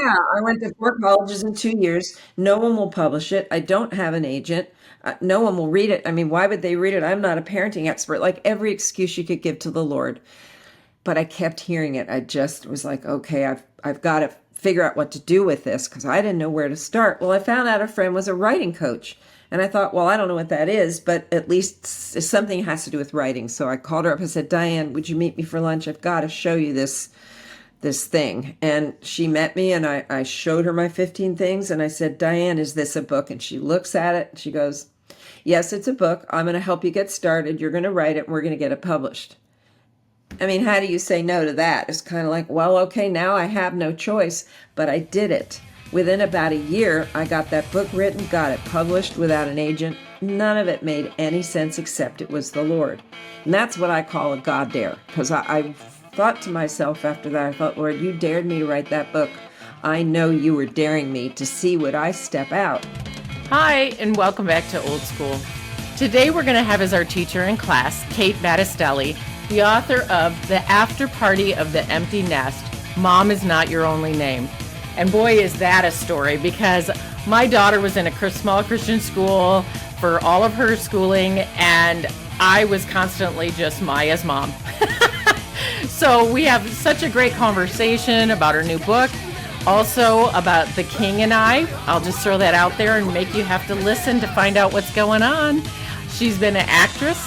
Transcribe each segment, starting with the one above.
Yeah, I went to 4 colleges in 2 years. No one will publish it. I don't have an agent. No one will read it. I mean, why would they read it? I'm not a parenting expert. Like every excuse you could give to the Lord. But I kept hearing it. I just was like, okay, I've got to figure out what to do with this because I didn't know where to start. Well, I found out a friend was a writing coach. And I thought, well, I don't know what that is, but at least something has to do with writing. So I called her up and said, Diane, would you meet me for lunch? I've got to show you this thing. And she met me and I showed her my 15 things and I said, Diane, is this a book? And she looks at it and she goes, yes, it's a book. I'm going to help you get started. You're going to write it and we're going to get it published. I mean, how do you say no to that? It's kind of like, well, okay, now I have no choice, but I did it. Within about a year, I got that book written, got it published without an agent. None of it made any sense except it was the Lord. And that's what I call a God dare. Because I thought to myself after that, I thought, Lord, you dared me to write that book. I know you were daring me to see would I step out. Hi, and welcome back to Old School. Today we're going to have as our teacher in class, Kate Battistelli, the author of The After Party of the Empty Nest, Mom is Not Your Only Name. And boy, is that a story, because my daughter was in a small Christian school for all of her schooling, and I was constantly just Maya's mom. So we have such a great conversation about her new book, also about The King and I. I'll just throw that out there and make you have to listen to find out what's going on. She's been an actress,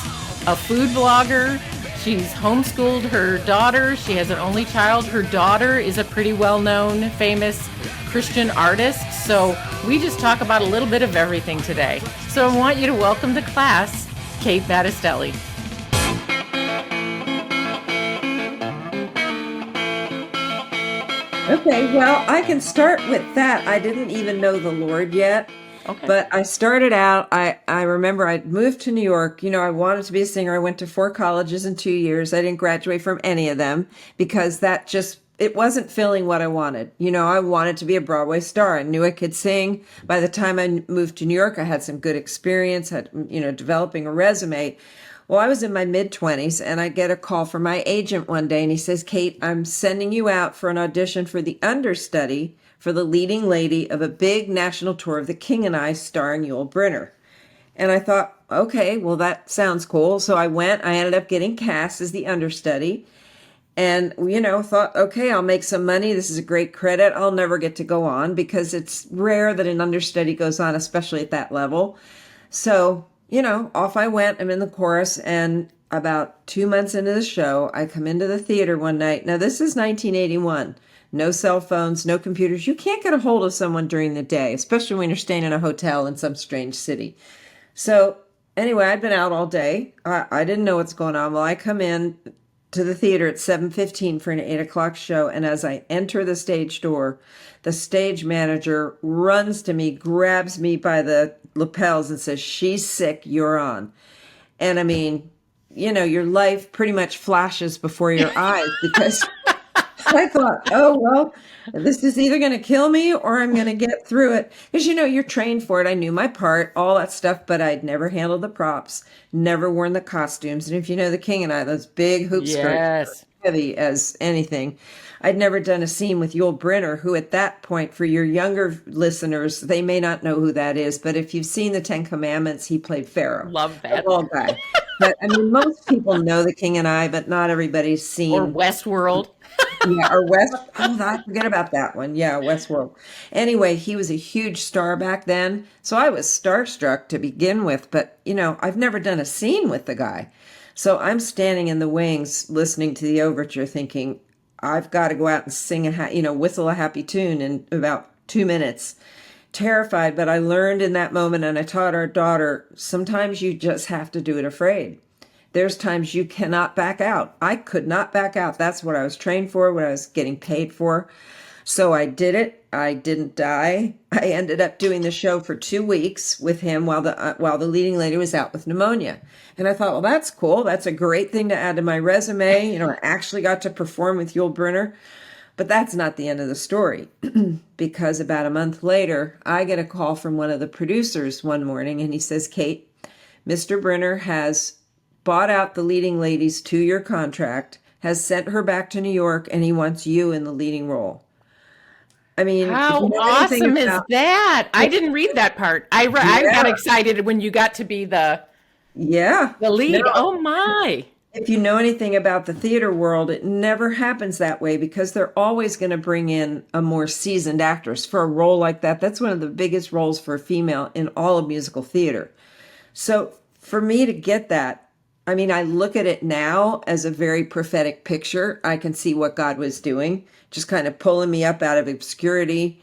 a food blogger. She's homeschooled her daughter. She has an only child. Her daughter is a pretty well-known, famous Christian artist. So we just talk about a little bit of everything today. So I want you to welcome to class, Kate Battistelli. Okay, well, I can start with that. I didn't even know the Lord yet. Okay. But I started out, I remember I moved to New York. You know, I wanted to be a singer. I went to 4 colleges in 2 years. I didn't graduate from any of them because it wasn't filling what I wanted. You know, I wanted to be a Broadway star. I knew I could sing. By the time I moved to New York, I had some good experience, developing a resume. Well, I was in my mid-20s and I get a call from my agent one day and he says, Kate, I'm sending you out for an audition for the understudy for the leading lady of a big national tour of The King and I starring Yul Brynner. And I thought, okay, well, that sounds cool. So I went, I ended up getting cast as the understudy and, thought, okay, I'll make some money. This is a great credit. I'll never get to go on because it's rare that an understudy goes on, especially at that level. So, off I went. I'm in the chorus and about 2 months into the show, I come into the theater one night. Now, this is 1981. No cell phones, no computers. You can't get a hold of someone during the day, especially when you're staying in a hotel in some strange city. So anyway, I'd been out all day. I didn't know what's going on. Well, I come in to the theater at 7:15 for an 8 o'clock show. And as I enter the stage door, the stage manager runs to me, grabs me by the lapels and says, she's sick, you're on. And I mean, your life pretty much flashes before your eyes because I thought, oh, well, this is either going to kill me or I'm going to get through it. Because, you're trained for it. I knew my part, all that stuff, but I'd never handled the props, never worn the costumes. And if you know The King and I, those big hoop skirts, Yes. heavy as anything. I'd never done a scene with Yul Brynner, who at that point, for your younger listeners, they may not know who that is. But if you've seen the Ten Commandments, he played Pharaoh, Love a that. bald guy. But I mean, most people know The King and I, but not everybody's Or seen. Westworld. Yeah, or West. Oh, I forget about that one. Yeah, Westworld. Anyway, he was a huge star back then, so I was starstruck to begin with. But I've never done a scene with the guy, so I'm standing in the wings listening to the overture, thinking I've got to go out and sing whistle a happy tune in about 2 minutes. Terrified, but I learned in that moment, and I taught our daughter, sometimes you just have to do it afraid. There's times you cannot back out. I could not back out. That's what I was trained for, what I was getting paid for. So I did it. I didn't die. I ended up doing the show for 2 weeks with him while the leading lady was out with pneumonia. And I thought, well, that's cool. That's a great thing to add to my resume. I actually got to perform with Yul Brynner. But that's not the end of the story, because about a month later, I get a call from one of the producers one morning, and he says, Kate, Mr. Brynner has bought out the leading lady's 2-year contract, has sent her back to New York, and he wants you in the leading role. I mean, if you How know anything awesome is about, that? I didn't read that part. I got yeah, excited when you got to be yeah. the No, lead. Oh my. if you know anything about the theater world, it never happens that way because they're always going to bring in a more seasoned actress for a role like that. That's one of the biggest roles for a female in all of musical theater. So for me to get that, I mean, I look at it now as a very prophetic picture. I can see what God was doing, just kind of pulling me up out of obscurity,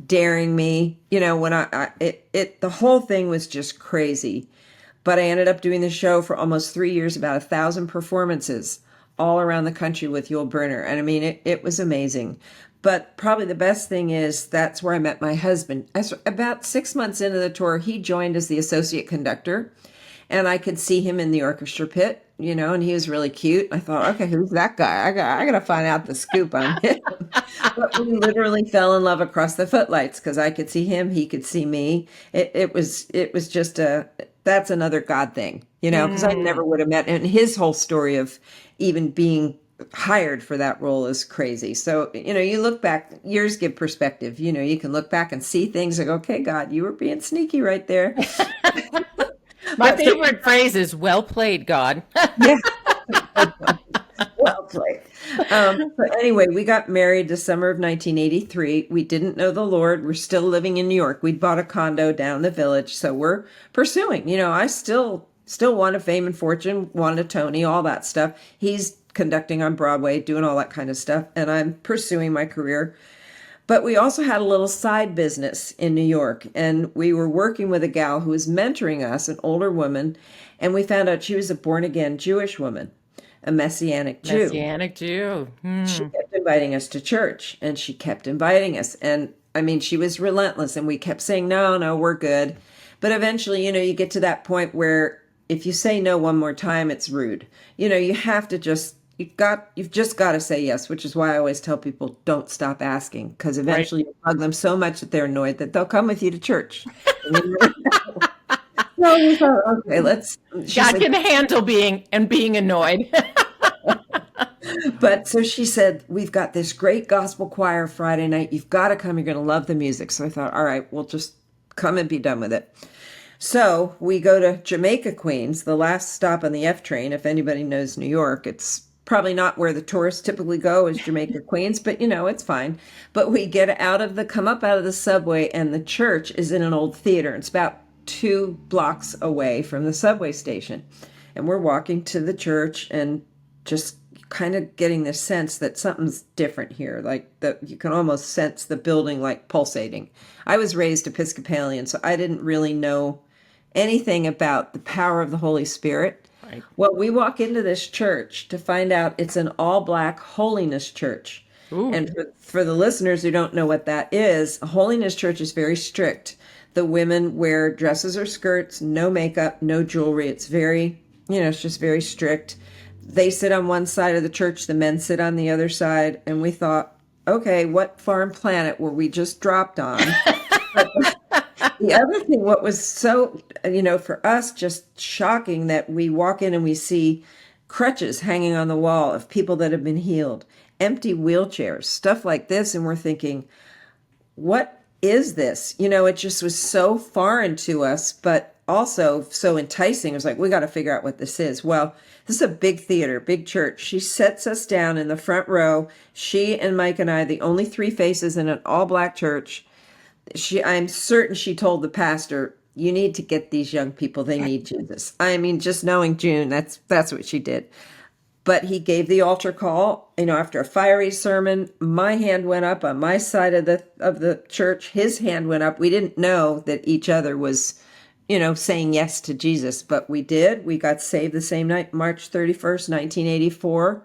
daring me. When the whole thing was just crazy. But I ended up doing the show for almost 3 years, about 1,000 performances all around the country with Yul Brynner. And I mean, it was amazing. But probably the best thing is that's where I met my husband. About 6 months into the tour, he joined as the associate conductor. And I could see him in the orchestra pit, and he was really cute. I thought, okay, who's that guy? I got to find out the scoop on him. But we literally fell in love across the footlights because I could see him, he could see me. It was just that's another God thing, because I never Mm. would have met. And his whole story of even being hired for that role is crazy. So, you look back, years give perspective. You can look back and see things like, okay, God, you were being sneaky right there. My But so, favorite phrase is well played, God. yeah, well played. So anyway, we got married December of 1983. We didn't know the Lord. We're still living in New York. We'd bought a condo down the village, so we're pursuing. I still wanted fame and fortune, wanted a Tony, all that stuff. He's conducting on Broadway, doing all that kind of stuff, and I'm pursuing my career. But we also had a little side business in New York, and we were working with a gal who was mentoring us, an older woman, and we found out she was a born again Jewish woman, a Messianic Jew. Messianic Jew. She Hmm. kept inviting us to church, and she kept inviting us. And I mean, she was relentless, and we kept saying, no, no, we're good. But eventually, you get to that point where if you say no one more time, it's rude. You have to just you've just got to say yes, which is why I always tell people don't stop asking because Right. eventually you bug them so much that they're annoyed that they'll come with you to church. And you never know. So we thought, okay, let's. She God said, can handle being annoyed. but so she said, we've got this great gospel choir Friday night. You've got to come. You're going to love the music. So I thought, all right, we'll just come and be done with it. So we go to Jamaica, Queens, the last stop on the F train. If anybody knows New York, it's probably not where the tourists typically go is Jamaica, Queens, but it's fine. But we come up out of the subway, and the church is in an old theater. It's about 2 blocks away from the subway station. And we're walking to the church and just kind of getting this sense that something's different here. Like that you can almost sense the building like pulsating. I was raised Episcopalian, so I didn't really know anything about the power of the Holy Spirit. Right. Well, we walk into this church to find out it's an all black holiness church. Ooh. And for the listeners who don't know what that is, a holiness church is very strict. The women wear dresses or skirts, no makeup, no jewelry. It's very, it's just very strict. They sit on one side of the church, the men sit on the other side. And we thought, okay, what foreign planet were we just dropped on? But the other thing, what was so, for us, just shocking that we walk in and we see crutches hanging on the wall of people that have been healed, empty wheelchairs, stuff like this. And we're thinking, what is this? It just was so foreign to us, but also so enticing. It was like, we got to figure out what this is. Well, this is a big theater, big church. She sets us down in the front row. She and Mike and I, the only 3 faces in an all black church. I'm certain she told the pastor, you need to get these young people. They need Jesus. I mean, just knowing June, that's what she did. But he gave the altar call, after a fiery sermon. My hand went up on my side of the church. His hand went up. We didn't know that each other was, saying yes to Jesus, but we did. We got saved the same night, March 31st, 1984.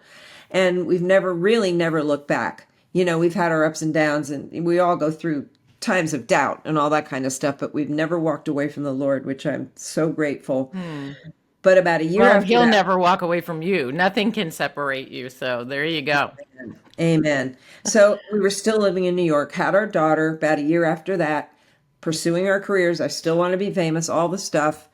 And we've never looked back. We've had our ups and downs, and we all go through times of doubt and all that kind of stuff, but we've never walked away from the Lord, which I'm so grateful. Hmm. But about a year Well, after he'll that, never walk away from you. Nothing can separate you. So there you go. amen. So we were still living in New York, had our daughter about a year after that, pursuing our careers. I still want to be famous, all the stuff.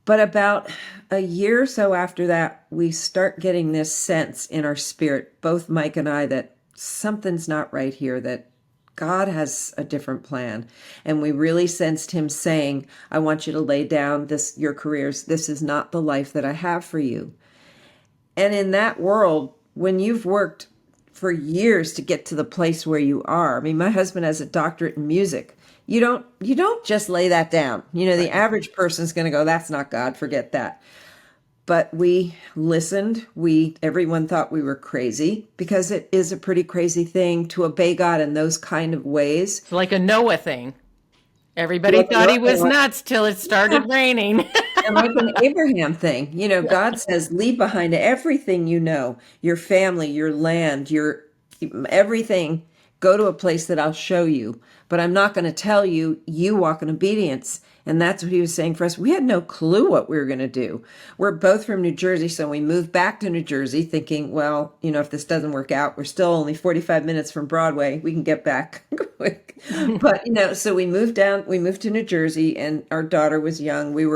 But about a year or so after that, we start getting this sense in our spirit, both Mike and I, that something's not right here, that God has a different plan. And we really sensed him saying, I want you to lay down your careers. This is not the life that I have for you. And in that world, when you've worked for years to get to the place where you are, I mean, my husband has a doctorate in music. You don't just lay that down. The average person's going to go, that's not God, forget that. But we listened. Everyone thought we were crazy, because it is a pretty crazy thing to obey God in those kind of ways. It's like a Noah thing. Everybody thought he was nuts till it started raining. And like an Abraham thing, God says, leave behind everything, your family, your land, your everything. Go to a place that I'll show you, but I'm not going to tell you, you walk in obedience. And that's what he was saying for us. We had no clue what we were going to do. We're both from New Jersey, so we moved back to New Jersey thinking, well, if this doesn't work out, we're still only 45 minutes from Broadway. We can get back quick. But, so we moved to New Jersey, and our daughter was young. We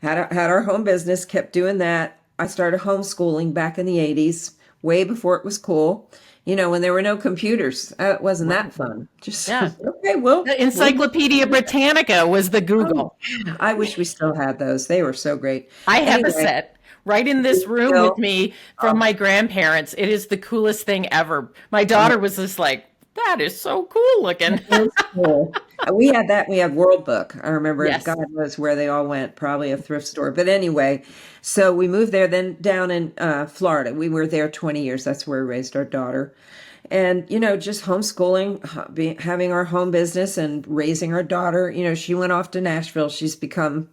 had our home business, kept doing that. I started homeschooling back in the 80s, way before it was cool. When there were no computers. It wasn't that fun. Okay, well. The Encyclopedia Britannica was the Google. I wish we still had those. They were so great. I have a set right in this room with me from my grandparents. It is the coolest thing ever. My daughter was just like, that is so cool looking. Cool. We had that. We had World Book. I remember, God knows where they all went, probably a thrift store. But anyway, so we moved there, then down in Florida. We were there 20 years. That's where we raised our daughter. And, just homeschooling, having our home business and raising our daughter. She went off to Nashville. She's become,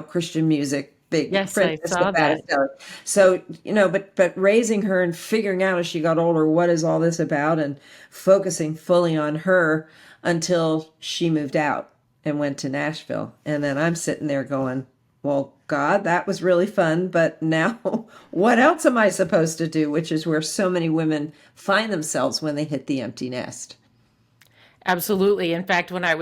Christian music. Big Francesca Battistelli. So, but raising her and figuring out as she got older, what is all this about, and focusing fully on her until she moved out and went to Nashville. And then I'm sitting there going, well, God, that was really fun. But now what else am I supposed to do? Which is where so many women find themselves when they hit the empty nest. Absolutely. In fact, when I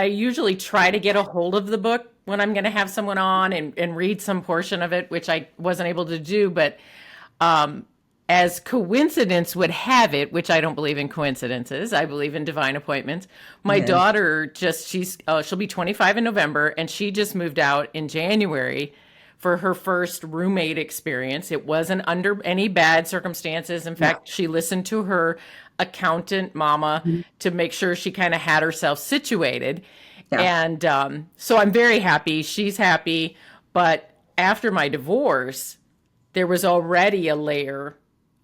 usually try to get a hold of the book when I'm going to have someone on and read some portion of it, which I wasn't able to do. But as coincidence would have it, which I don't believe in coincidences, I believe in divine appointments. My daughter she'll be 25 in November, and she just moved out in January for her first roommate experience. It wasn't under any bad circumstances. In fact, she listened to her accountant mama to make sure she kind of had herself situated. Yeah. And so I'm very happy. She's happy. But after my divorce, there was already a layer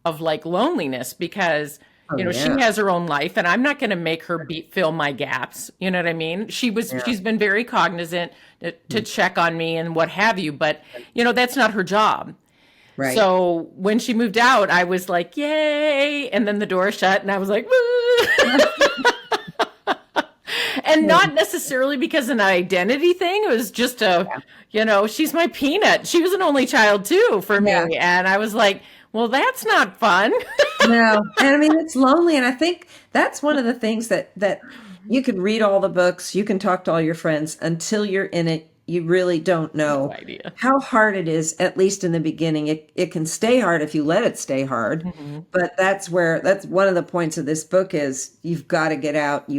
of like loneliness because, she has her own life, and I'm not going to make her fill my gaps. You know what I mean? She's been very cognizant to check on me and what have you. But, that's not her job. Right. So when she moved out, I was like, yay. And then the door shut and I was like, and not necessarily because of an identity thing. It was just she's my peanut. She was an only child too for me. And I was like, well, that's not fun. No. And I mean, it's lonely. And I think that's one of the things that you can read all the books, you can talk to all your friends, until you're in it. You really don't know how hard it is, at least in the beginning. It can stay hard if you let it stay hard. Mm-hmm. But that's one of the points of this book is you've got to get out.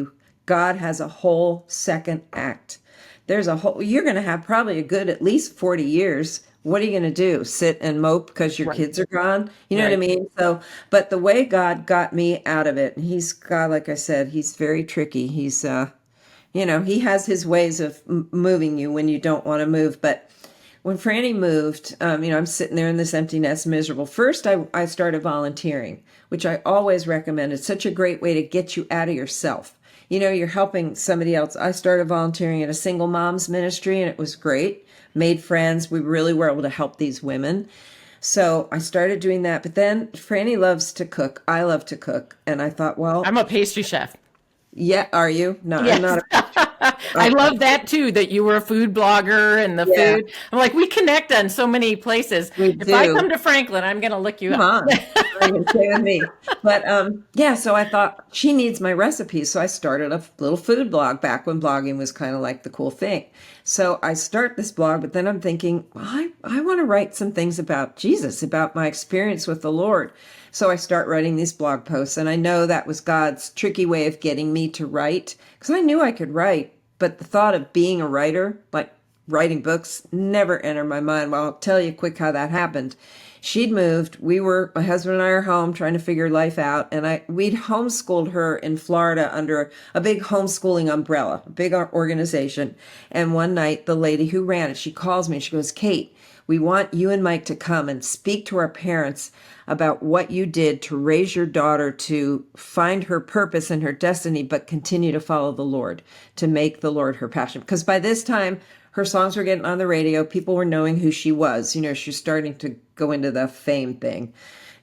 God has a whole second act. You're going to have probably a good at least 40 years. What are you going to do? Sit and mope because your kids are gone? You know what I mean? So, but the way God got me out of it, God, like I said, he's very tricky. He's, he has his ways of moving you when you don't want to move. But when Franny moved, I'm sitting there in this empty nest, miserable. First, I started volunteering, which I always recommend. It's such a great way to get you out of yourself. You're helping somebody else. I started volunteering at a single moms ministry, and it was great. Made friends. We really were able to help these women. So I started doing that. But then Franny loves to cook. I love to cook. And I thought, well, I'm a pastry chef. Yeah, are you? No, yes. I'm not. I love that too, that you were a food blogger and the food. I'm like, we connect on so many places. If I come to Franklin, I'm going to look you up. I even say with me. But yeah, so I thought she needs my recipes. So I started a little food blog back when blogging was kind of like the cool thing. So I start this blog, but then I'm thinking, well, I want to write some things about Jesus, about my experience with the Lord. So I start writing these blog posts, and I know that was God's tricky way of getting me to write, because I knew I could write, but the thought of being a writer, like writing books, never entered my mind. Well, I'll tell you quick how that happened. She'd moved. My husband and I are home trying to figure life out. And we'd homeschooled her in Florida under a big homeschooling umbrella, a big organization. And one night, the lady who ran it, she calls me and she goes, Kate, we want you and Mike to come and speak to our parents about what you did to raise your daughter to find her purpose and her destiny, but continue to follow the Lord, to make the Lord her passion. Because by this time, her songs were getting on the radio. People were knowing who she was. She's starting to go into the fame thing.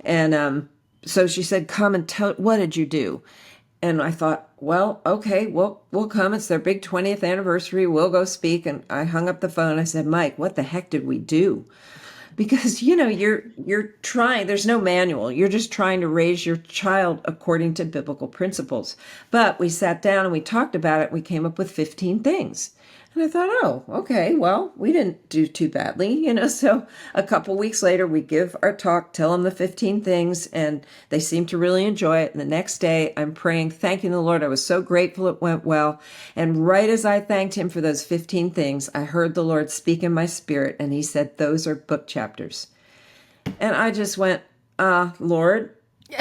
And so she said, come and tell, what did you do? And I thought, well, okay, we'll come. It's their big 20th anniversary. We'll go speak. And I hung up the phone and I said, Mike, what the heck did we do? Because, you're trying, there's no manual. You're just trying to raise your child according to biblical principles. But we sat down and we talked about it. We came up with 15 things. And I thought, oh, okay, well, we didn't do too badly, So a couple weeks later, we give our talk, tell them the 15 things, and they seem to really enjoy it. And the next day, I'm praying, thanking the Lord. I was so grateful it went well. And right as I thanked him for those 15 things, I heard the Lord speak in my spirit, and he said, those are book chapters. And I just went, Lord,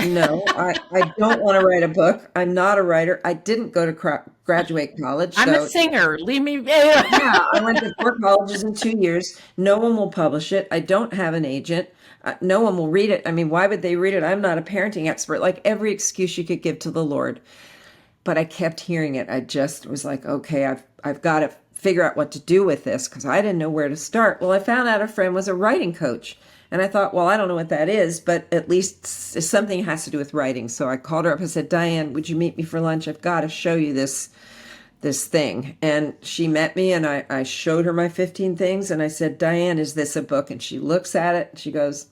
no, I don't want to write a book. I'm not a writer. I didn't go to graduate college. I'm a singer. Leave me. Yeah, I went to 4 colleges in 2 years. No one will publish it. I don't have an agent. No one will read it. I mean, why would they read it? I'm not a parenting expert. Like every excuse you could give to the Lord. But I kept hearing it. I just was like, okay, I've got to figure out what to do with this, because I didn't know where to start. Well, I found out a friend was a writing coach. And I thought, well, I don't know what that is, but at least something has to do with writing. So I called her up and said, Diane, would you meet me for lunch? I've got to show you this thing. And she met me, and I showed her my 15 things. And I said, Diane, is this a book? And she looks at it and she goes,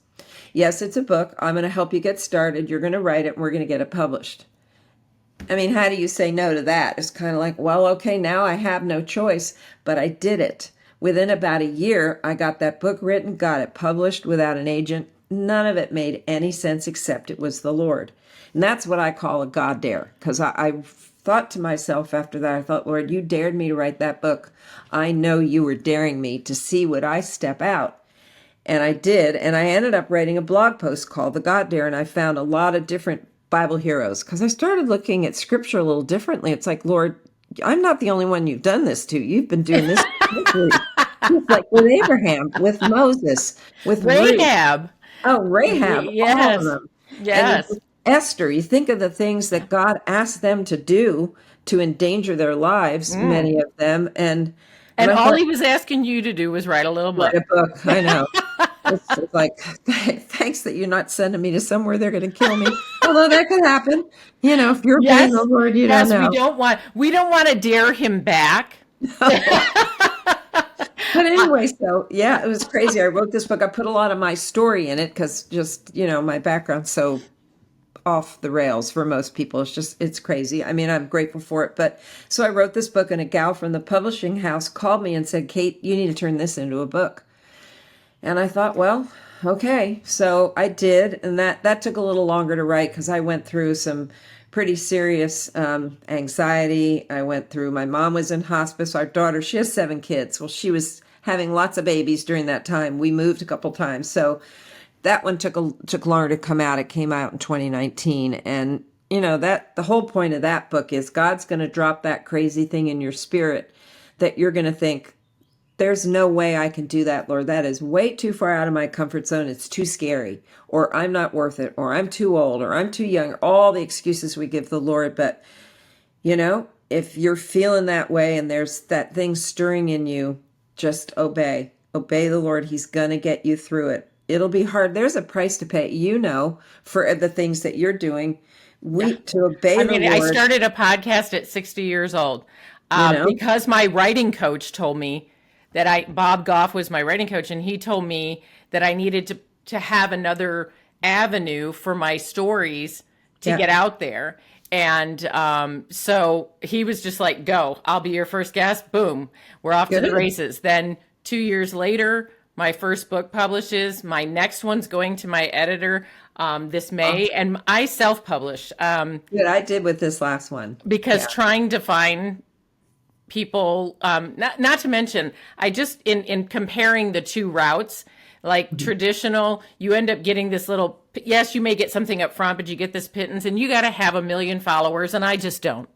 yes, it's a book. I'm going to help you get started. You're going to write it and we're going to get it published. I mean, how do you say no to that? It's kind of like, well, okay, now I have no choice, but I did it. Within about a year, I got that book written, got it published without an agent. None of it made any sense except it was the Lord. And that's what I call a God dare, because I thought to myself after that, I thought, Lord, you dared me to write that book. I know you were daring me to see would I step out. And I did. And I ended up writing a blog post called The God Dare. And I found a lot of different Bible heroes, because I started looking at scripture a little differently. It's like, Lord, I'm not the only one you've done this to. You've been doing this like with Abraham, with Moses, with Rahab. Ruth. Oh, Rahab. Yes. All of them. Yes. And Esther, you think of the things that God asked them to do to endanger their lives, many of them. And all thought, he was asking you to do was write a little book. Write a book. I know. It's like, thanks that you're not sending me to somewhere they're going to kill me. Although that could happen. If you're being the Lord, you don't know. We don't want to dare him back. But anyway, so yeah, it was crazy. I wrote this book. I put a lot of my story in it because just, my background's so off the rails for most people. It's crazy. I mean, I'm grateful for it. But so I wrote this book, and a gal from the publishing house called me and said, Kate, you need to turn this into a book. And I thought, well, okay. So I did. And that took a little longer to write because I went through some pretty serious anxiety. My mom was in hospice. Our daughter, she has 7 kids. Well, she was having lots of babies during that time. We moved a couple times. So that one took longer to come out. It came out in 2019. And, that the whole point of that book is God's going to drop that crazy thing in your spirit that you're going to think, there's no way I can do that, Lord. That is way too far out of my comfort zone. It's too scary, or I'm not worth it, or I'm too old, or I'm too young, all the excuses we give the Lord. But, if you're feeling that way and there's that thing stirring in you, just obey the Lord. He's going to get you through it. It'll be hard. There's a price to pay, for the things that you're doing. To obey the Lord. I started a podcast at 60 years old because my writing coach told me that Bob Goff was my writing coach, and he told me that I needed to have another avenue for my stories to Yeah. get out there. And so he was just like, go, I'll be your first guest. Boom, we're off to the Good. races. Then 2 years later, my first book publishes. My next one's going to my editor this May, and I self-publish Good. I did with this last one. because Yeah. trying to find people, not to mention, I just, in comparing the two routes, like traditional, you end up getting this little, yes, you may get something up front, but you get this pittance, and you got to have 1 million followers, and I just don't.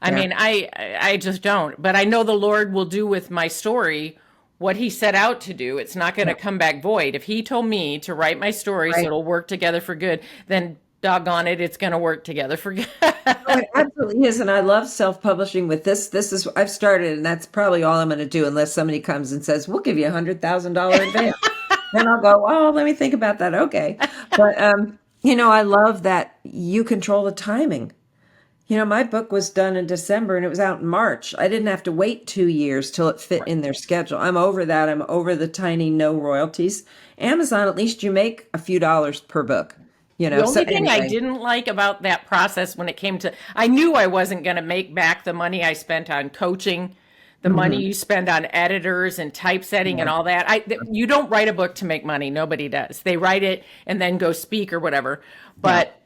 I Yeah. mean, I just don't. But I know the Lord will do with my story what he set out to do. It's not going to come back void. If he told me to write my story so Right. it'll work together for good, then doggone it, it's going to work together for good. Oh, it absolutely is. And I love self-publishing with this. This is, I've started, and that's probably all I'm going to do unless somebody comes and says, we'll give you $100,000 advance. Then I'll go, oh, let me think about that. Okay. But, I love that you control the timing. My book was done in December and it was out in March. I didn't have to wait 2 years till it fit in their schedule. I'm over that. I'm over the tiny no royalties. Amazon, at least you make a few dollars per book. The only thing I anyway. didn't like about that process when it came to, I knew I wasn't going to make back the money I spent on coaching, the money you spend on editors and typesetting and all that. You don't write a book to make money. Nobody does. They write it and then go speak or whatever. But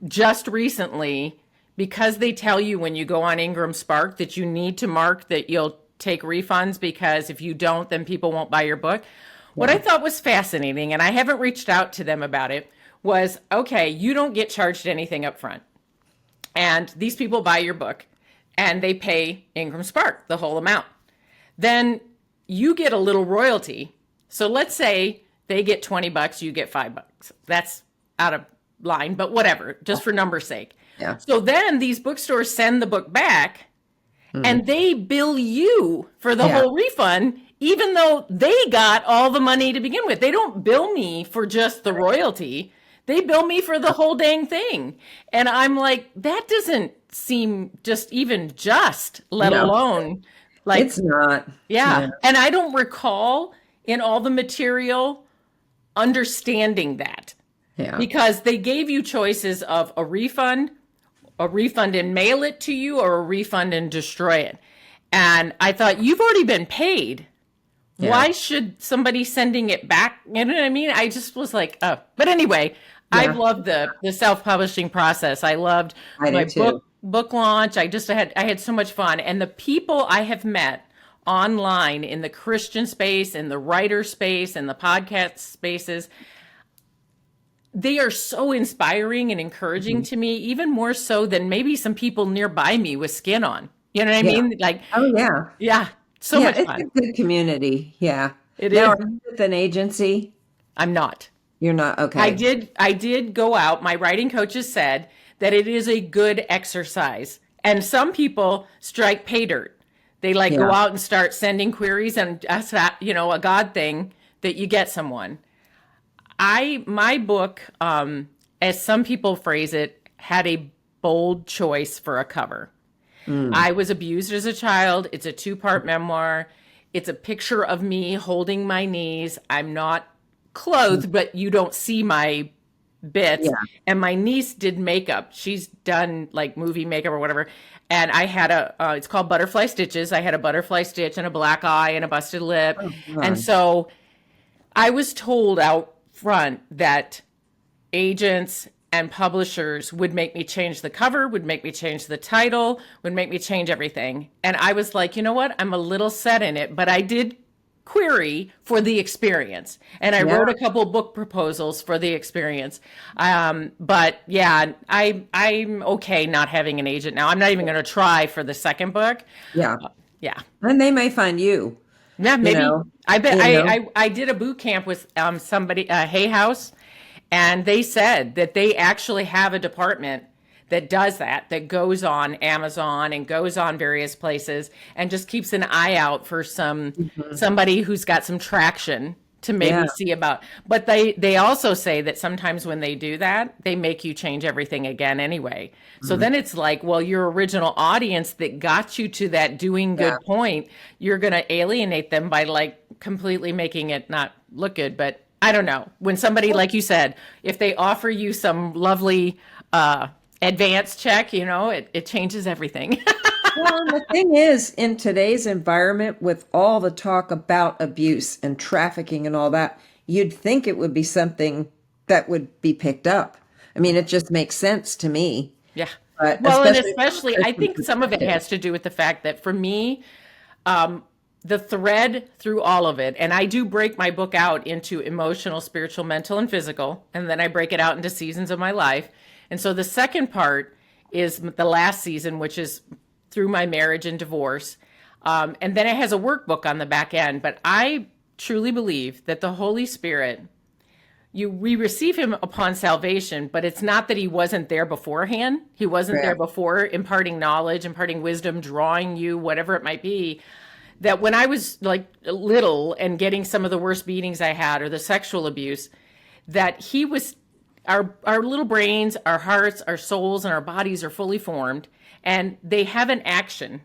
just recently, because they tell you when you go on Ingram Spark that you need to mark that you'll take refunds, because if you don't, then people won't buy your book. What I thought was fascinating, and I haven't reached out to them about it, was, okay, you don't get charged anything up front. And these people buy your book and they pay Ingram Spark the whole amount. Then you get a little royalty. So let's say they get $20, you get $5. That's out of line, but whatever, just for number's sake. Yeah. So then these bookstores send the book back and they bill you for the whole refund, even though they got all the money to begin with. They don't bill me for just the royalty. They bill me for the whole dang thing. And I'm like, that doesn't seem just even just, let No. alone like, It's not. yeah. And I don't recall in all the material understanding that, Yeah. because they gave you choices of a refund and mail it to you, or a refund and destroy it. And I thought, you've already been paid. Yeah. Why should somebody sending it back? You know what I mean? I just was like, oh. But anyway, I've loved the self-publishing process. I loved I my do too. book launch. I had so much fun. And the people I have met online in the Christian space, in the writer space, in the podcast spaces, they are so inspiring and encouraging to me, even more so than maybe some people nearby me with skin on. You know what I mean? Like, Oh, yeah. yeah, so much It's fun. a good community. Yeah. It Now, is. are you with an agency? I'm not. You're not. Okay. I did go out. My writing coaches said that it is a good exercise. And some people strike pay dirt. They go Yeah. out and start sending queries, and that's a God thing that you get someone. My book, as some people phrase it, had a bold choice for a cover. I was abused as a child. It's a 2-part memoir. It's a picture of me holding my knees. I'm not clothed, but you don't see my bits. Yeah. And my niece did makeup. She's done like movie makeup or whatever. And I had it's called butterfly stitches. I had a butterfly stitch and a black eye and a busted lip. And so I was told out front that agents and publishers would make me change the cover, would make me change the title, would make me change everything. And I was like, you know what? I'm a little set in it, but I did query for the experience. And I wrote a couple book proposals for the experience. But yeah, I'm okay not having an agent now. I'm not even going to try for the second book. Yeah. Yeah. And they may find you. Yeah, maybe. know, I bet you know. I did a boot camp with somebody, Hay House, and they said that they actually have a department that does that goes on Amazon and goes on various places and just keeps an eye out for somebody who's got some traction to maybe see about. But they also say that sometimes when they do that, they make you change everything again anyway. So then it's like, well, your original audience that got you to that doing good point, you're going to alienate them by like completely making it not look good. But I don't know. When somebody, like you said, if they offer you some lovely advance check, it changes everything. Well, and the thing is, in today's environment, with all the talk about abuse and trafficking and all that, you'd think it would be something that would be picked up. I mean, it just makes sense to me, Yeah. but Well, and especially from a especially, I Christian think some of it perspective. has to do with the fact that for me, the thread through all of it, and I do break my book out into emotional, spiritual, mental, and physical, and then I break it out into seasons of my life. And so the second part is the last season, which is through my marriage and divorce. And then it has a workbook on the back end. But I truly believe that the Holy Spirit, we receive him upon salvation, but it's not that he wasn't there beforehand. He wasn't Yeah. there before imparting knowledge, imparting wisdom, drawing you, whatever it might be. That when I was like little and getting some of the worst beatings I had or the sexual abuse, that he was our little brains, our hearts, our souls, and our bodies are fully formed, and they have an action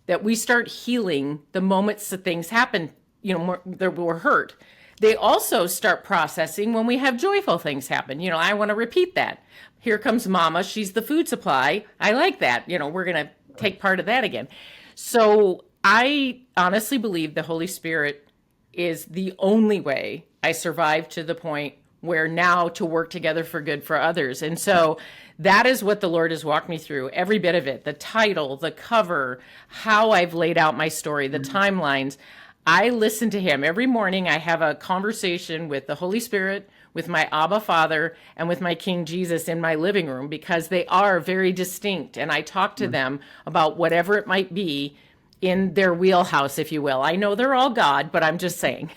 that we start healing the moments that things happen, that we're hurt. They also start processing when we have joyful things happen. I want to repeat that. Here comes mama. She's the food supply. I like that. We're going to take part of that again. So I honestly believe the Holy Spirit is the only way I survived to the point where now to work together for good for others. And so that is what the Lord has walked me through, every bit of it, the title, the cover, how I've laid out my story, the timelines. I listen to him every morning. I have a conversation with the Holy Spirit, with my Abba Father, and with my King Jesus in my living room, because they are very distinct. And I talk to them about whatever it might be in their wheelhouse, if you will. I know they're all God, but I'm just saying.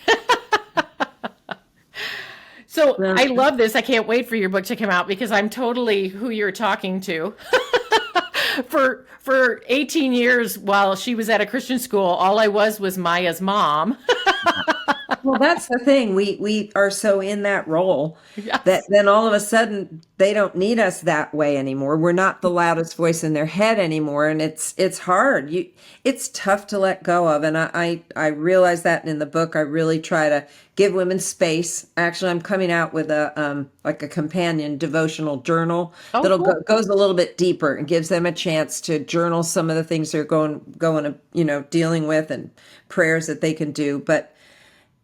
So Well, I love this. I can't wait for your book to come out, because I'm totally who you're talking to. For 18 years while she was at a Christian school, all I was Maya's mom. well, that's the thing. We are so in that role that Yes. then all of a sudden they don't need us that way anymore. We're not the loudest voice in their head anymore, and it's hard. It's tough to let go of, and I realize that in the book. I really try to give women space. Actually, I'm coming out with a like a companion devotional journal Oh, that'll cool. goes a little bit deeper and gives them a chance to journal some of the things they're going dealing with, and prayers that they can do, but.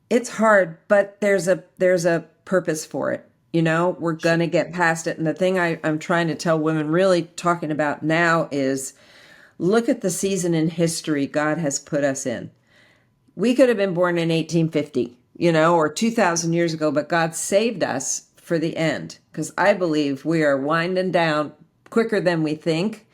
It's hard, but there's a purpose for it. We're gonna get past it. And the thing I'm trying to tell women, really talking about now, is look at the season in history God has put us in. We could have been born in 1850, or 2,000 years ago, but God saved us for the end, because I believe we are winding down quicker than we think.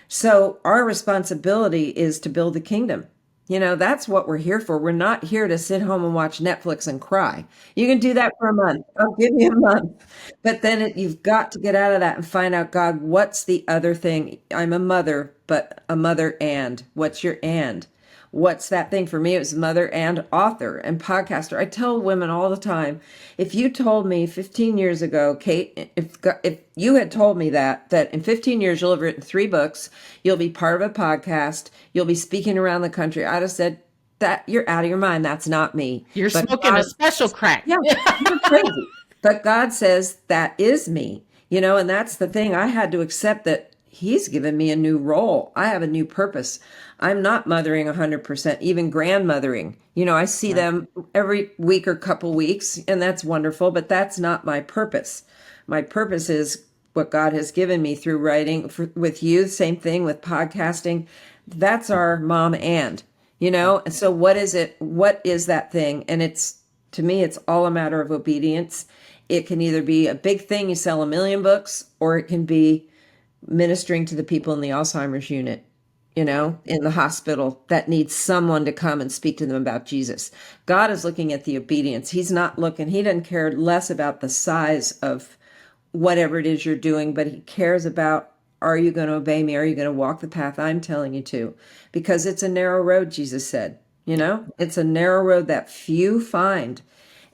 So our responsibility is to build the kingdom. That's what we're here for. We're not here to sit home and watch Netflix and cry. You can do that for a month. I'll give you a month. But then you've got to get out of that and find out, God, what's the other thing? I'm a mother, but a mother and. What's your and? What's that thing? For me, it was mother and author and podcaster. I tell women all the time, if you told me 15 years ago, Kate, if you had told me that in 15 years you'll have written 3 books, you'll be part of a podcast, you'll be speaking around the country, I'd have said that you're out of your mind. That's not me. You're But smoking a God, special crack. yeah, you're crazy. But God says that is me, and that's the thing. I had to accept that He's given me a new role. I have a new purpose. I'm not mothering 100%, even grandmothering. I see Right. them every week or couple weeks, and that's wonderful, but that's not my purpose. My purpose is what God has given me through writing with youth, same thing with podcasting. That's our mom and so what is it? What is that thing? And to me, it's all a matter of obedience. It can either be a big thing, you sell 1 million books, or it can be ministering to the people in the Alzheimer's unit, in the hospital that needs someone to come and speak to them about Jesus. God is looking at the obedience. He doesn't care less about the size of whatever it is you're doing, but he cares about, are you going to obey me? Are you going to walk the path I'm telling you to? Because it's a narrow road, Jesus said. It's a narrow road that few find.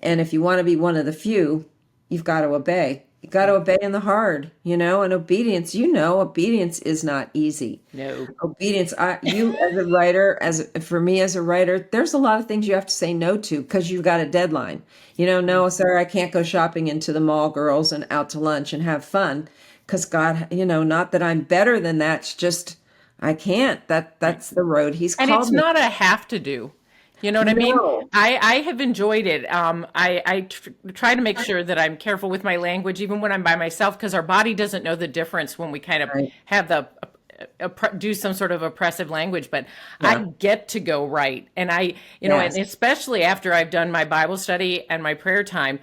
And if you want to be one of the few, you've got to obey. You got to obey in the hard, and obedience, obedience is not easy. No. Obedience, you as a writer, for me as a writer, there's a lot of things you have to say no to because you've got a deadline. No, sorry, I can't go shopping into the mall, girls, and out to lunch and have fun because God, not that I'm better than that. It's just I can't. That's the road He's And called it's me. not a have to do. You know what I mean? No, I have enjoyed it. Try to make sure that I'm careful with my language, even when I'm by myself, because our body doesn't know the difference when we kind of right? have do some sort of oppressive language. But I Yeah. get to go right, and and Yes. especially after I've done my Bible study and my prayer time.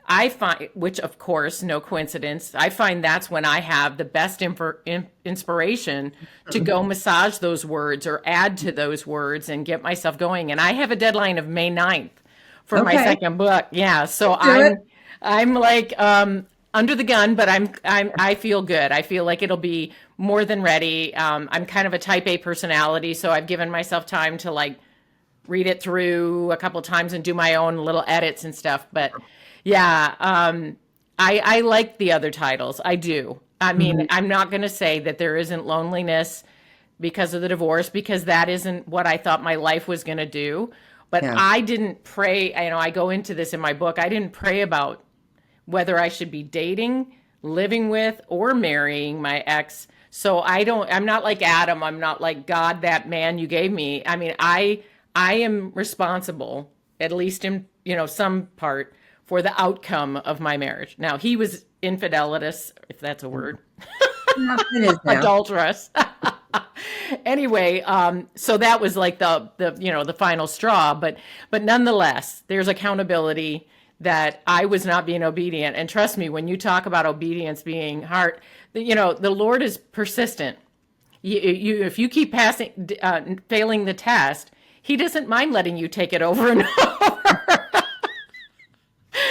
I find, which of course, no coincidence, I find that's when I have the best inspiration to go massage those words or add to those words and get myself going. And I have a deadline of May 9th for my Okay. second book. Yeah. So Do it. I'm like, under the gun, but I feel good. I feel like it'll be more than ready. I'm kind of a type A personality, so I've given myself time to like read it through a couple times and do my own little edits and stuff. But yeah, I like the other titles. I do. I mean, Mhm. I'm not going to say that there isn't loneliness because of the divorce, because that isn't what I thought my life was going to do. But Yeah. I didn't pray. I go into this in my book. I didn't pray about whether I should be dating, living with, or marrying my ex. So I'm not like Adam. I'm not like God, that man you gave me. I mean, I am responsible, at least in, some part, for the outcome of my marriage. Now, he was infidelitous, if that's a word, Yeah, it is now. adulterous. Anyway, so that was like the final straw, but nonetheless, there's accountability that I was not being obedient. And trust me, when you talk about obedience being hard, the Lord is persistent. If you keep failing the test, He doesn't mind letting you take it over and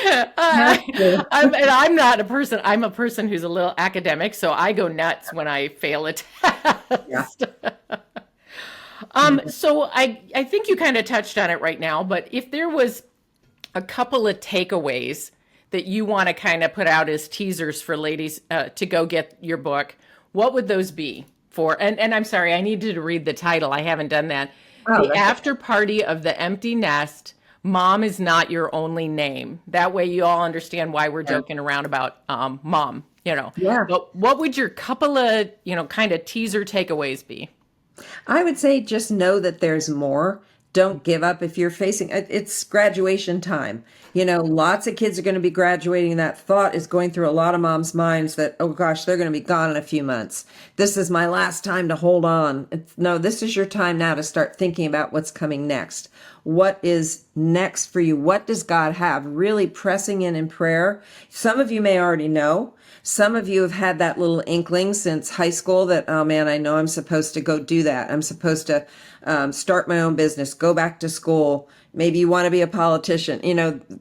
That's true. I'm not a person. I'm a person who's a little academic, so I go nuts when I fail a Yeah. test. So I think you kind of touched on it right now, but if there was a couple of takeaways that you want to kind of put out as teasers for ladies to go get your book, what would those be for? And I'm sorry, I needed to read the title. I haven't done that. Oh, The that's After Party of the Empty Nest. Mom is not your only name. That way you all understand why we're yeah. joking around about mom. Yeah. But what would your couple of, kind of teaser takeaways be? I would say just know that there's more. Don't give up if you're facing it's graduation time. Lots of kids are going to be graduating. That thought is going through a lot of moms' minds that, oh gosh, they're going to be gone in a few months. This is my last time to hold on. No, this is your time now to start thinking about what's coming next. What is next for you? What does God have? Really pressing in prayer. Some of you may already know. Some of you have had that little inkling since high school that, oh man, I know I'm supposed to go do that. I'm supposed to start my own business, go back to school. Maybe you want to be a politician.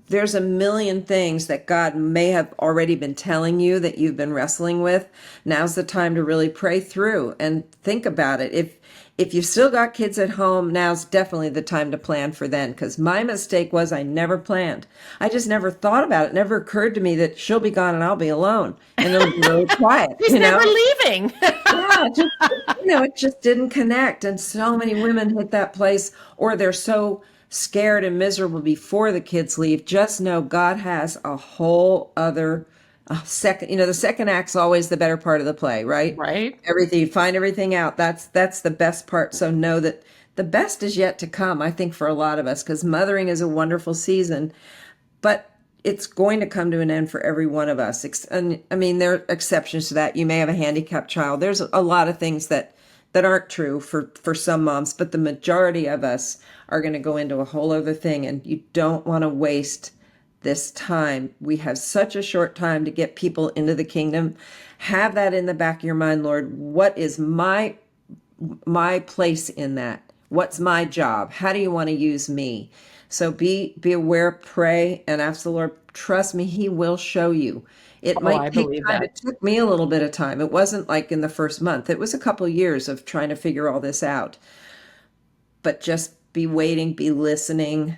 There's a million things that God may have already been telling you that you've been wrestling with. Now's the time to really pray through and think about it. If you've still got kids at home, now's definitely the time to plan for then. Because my mistake was I never planned. I just never thought about it. It never occurred to me that she'll be gone and I'll be alone. And it'll be really quiet, He's never leaving. Yeah, it just didn't connect. And so many women hit that place, or they're so scared and miserable before the kids leave. Just know God has a whole other second. The second act's always the better part of the play, right? Right? Everything, you find everything out. That's the best part. So know that the best is yet to come, I think, for a lot of us, because mothering is a wonderful season, but it's going to come to an end for every one of us. And I mean, there are exceptions to that. You may have a handicapped child. There's a lot of things that aren't true for some moms, but the majority of us are going to go into a whole other thing, and you don't want to waste this time. We have such a short time to get people into the kingdom. Have that in the back of your mind, Lord. What is my place in that? What's my job? How do you want to use me? So be aware, pray, and ask the Lord. Trust me, He will show you. It Oh, I might take believe time. that. It took me a little bit of time. It wasn't like in the first month. It was a couple of years of trying to figure all this out. But just be waiting, be listening,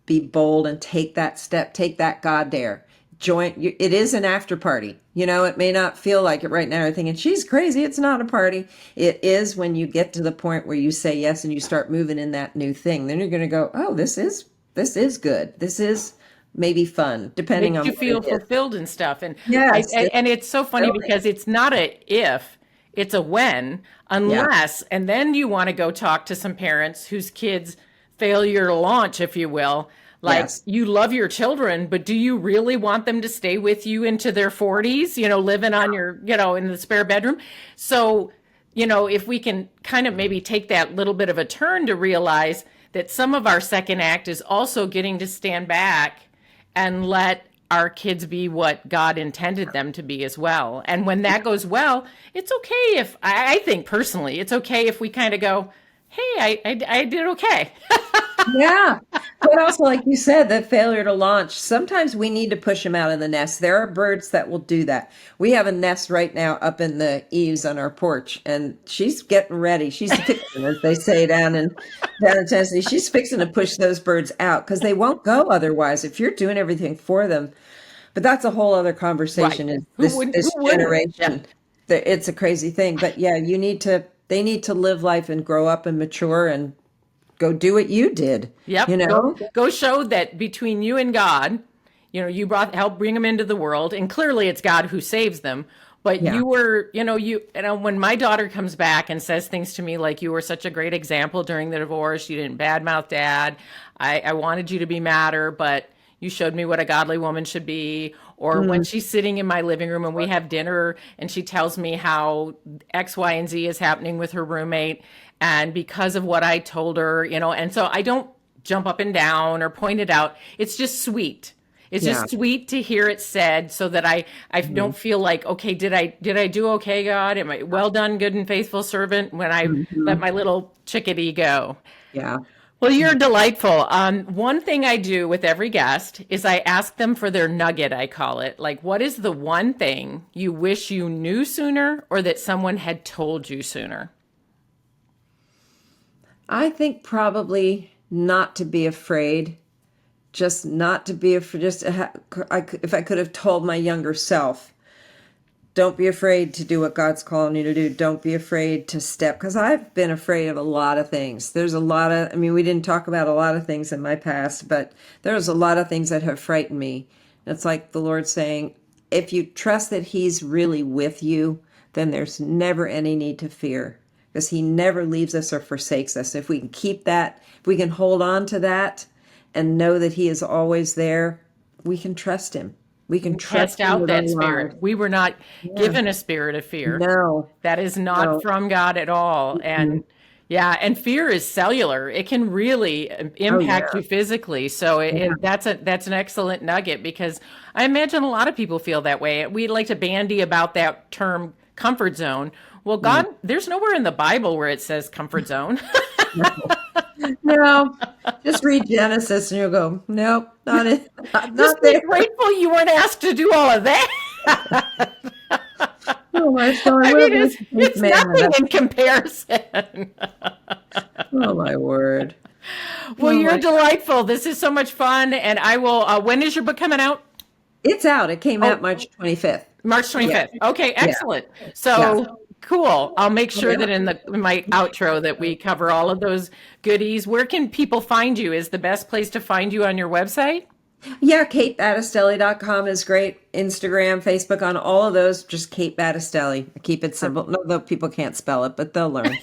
be bold, and take that step. Take that God dare. it is an after party. It may not feel like it right now. You're thinking, she's crazy. It's not a party. It is when you get to the point where you say yes and you start moving in that new thing. Then you're going to go, oh, this is good. This is maybe fun, depending Makes on you what feel it is. fulfilled and stuff. And Yes. and it's so funny because it's not a if, it's a when, Yeah. unless, and then you want to go talk to some parents whose kids failure to launch, if you will. Like, Yes. you love your children, but do you really want them to stay with you into their 40s, living on your, in the spare bedroom? So, if we can kind of maybe take that little bit of a turn to realize that some of our second act is also getting to stand back and let our kids be what God intended them to be as well. And when that goes well, it's okay if, I think personally, it's okay if we kind of go, hey, I did okay. Yeah. But also, like you said, that failure to launch, sometimes we need to push them out of the nest. There are birds that will do that. We have a nest right now up in the eaves on our porch, and she's getting ready. She's fixing, as they say down in Tennessee. She's fixing to push those birds out because they won't go otherwise if you're doing everything for them. But that's a whole other conversation. Right. Is Who wouldn't? this Who wouldn't? Yeah. generation? It's a crazy thing. But yeah, they need to live life and grow up and mature and go do what you did. Yep. Go show that between you and God, you help bring them into the world, and clearly it's God who saves them. But Yeah. you were, when my daughter comes back and says things to me like, you were such a great example during the divorce, you didn't badmouth dad. I wanted you to be madder, but you showed me what a godly woman should be. Or when she's sitting in my living room and we have dinner and she tells me how X, Y, and Z is happening with her roommate. And because of what I told her, and so I don't jump up and down or point it out. It's just sweet. It's just sweet to hear it said so that I don't feel like, okay, did I do okay, God? Am I well done, good and faithful servant when I let my little chickadee go? Yeah. Well, you're delightful. One thing I do with every guest is I ask them for their nugget, I call it. Like, what is the one thing you wish you knew sooner or that someone had told you sooner? I think probably not to be afraid, just not to be afraid. If I could have told my younger self, don't be afraid to do what God's calling you to do. Don't be afraid to step, because I've been afraid of a lot of things. There's a lot of, we didn't talk about a lot of things in my past, but there's a lot of things that have frightened me. It's like the Lord saying, if you trust that He's really with you, then there's never any need to fear, because He never leaves us or forsakes us. If we can keep that, if we can hold on to that and know that He is always there, we can trust Him. We can trust Cast out that spirit. lives. We were not given a spirit of fear. No. That is not from God at all. And and fear is cellular. It can really impact you physically. So that's an excellent nugget, because I imagine a lot of people feel that way. We like to bandy about that term comfort zone. Well, God, there's nowhere in the Bible where it says comfort zone. No, just read Genesis and you'll go, nope, not it. Just Not be there. grateful you weren't asked to do all of that. Oh, my son, I we're mean, it's nothing in comparison. Oh, my word. Well, you're delightful. This is so much fun. And I will, when is your book coming out? It's out. It came out March 25th. March 25th. Okay, excellent. So cool. I'll make sure that in my outro that we cover all of those goodies. Where can people find you? Is the best place to find you on your website? Yeah, katebattistelli.com is great. Instagram, Facebook, on all of those, just Kate Battistelli. I keep it simple. No, though people can't spell it, but they'll learn.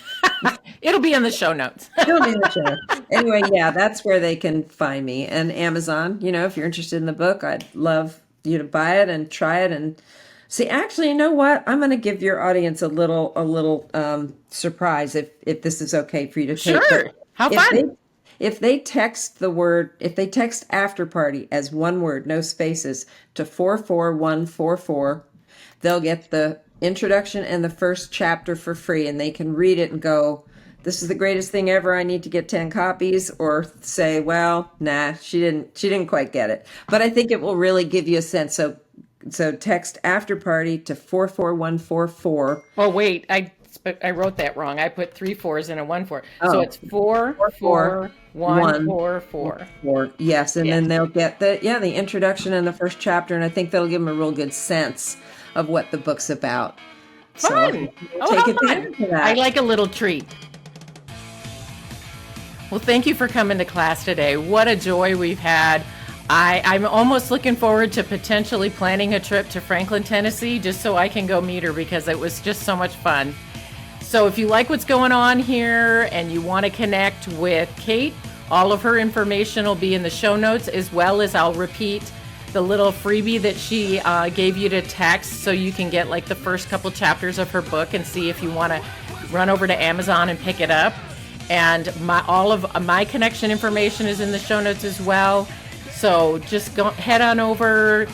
It'll be in the show notes. It'll be in the show. Anyway, yeah, that's where they can find me. And Amazon, if you're interested in the book, I'd love you to buy it and try it and see. Actually, you know what? I'm going to give your audience a little surprise if this is okay for you to take. Sure. How fun. If they text after party as one word, no spaces, to 44144, they'll get the introduction and the first chapter for free, and they can read it and go, this is the greatest thing ever. I need to get 10 copies, or say, well, nah, she didn't quite get it. But I think it will really give you a sense. So text after party to 44144. Well, wait, I wrote that wrong. I put 3 4s and a 1 4. Oh. So it's 4 4 1 4 4. Yes, and Yes. then they'll get the introduction in the first chapter, and I think that'll give them a real good sense of what the book's about. Fun. So take how advantage fun. of that. I like a little treat. Well, thank you for coming to class today. What a joy we've had. I'm almost looking forward to potentially planning a trip to Franklin, Tennessee, just so I can go meet her, because it was just so much fun. So if you like what's going on here and you want to connect with Kate, all of her information will be in the show notes, as well as I'll repeat the little freebie that she gave you to text, so you can get like the first couple chapters of her book and see if you want to run over to Amazon and pick it up. And all of my connection information is in the show notes as well. So just head on over,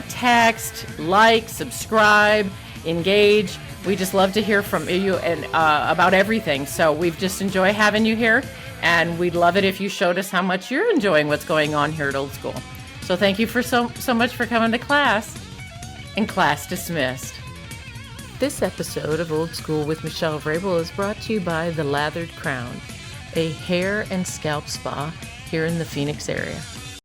text, like, subscribe, engage. We just love to hear from you and about everything. So we've just enjoyed having you here, and we'd love it if you showed us how much you're enjoying what's going on here at Old School. So thank you for so much for coming to class. And class dismissed. This episode of Old School with Michele Vrabel is brought to you by The Lathered Crown, a hair and scalp spa here in the Phoenix area.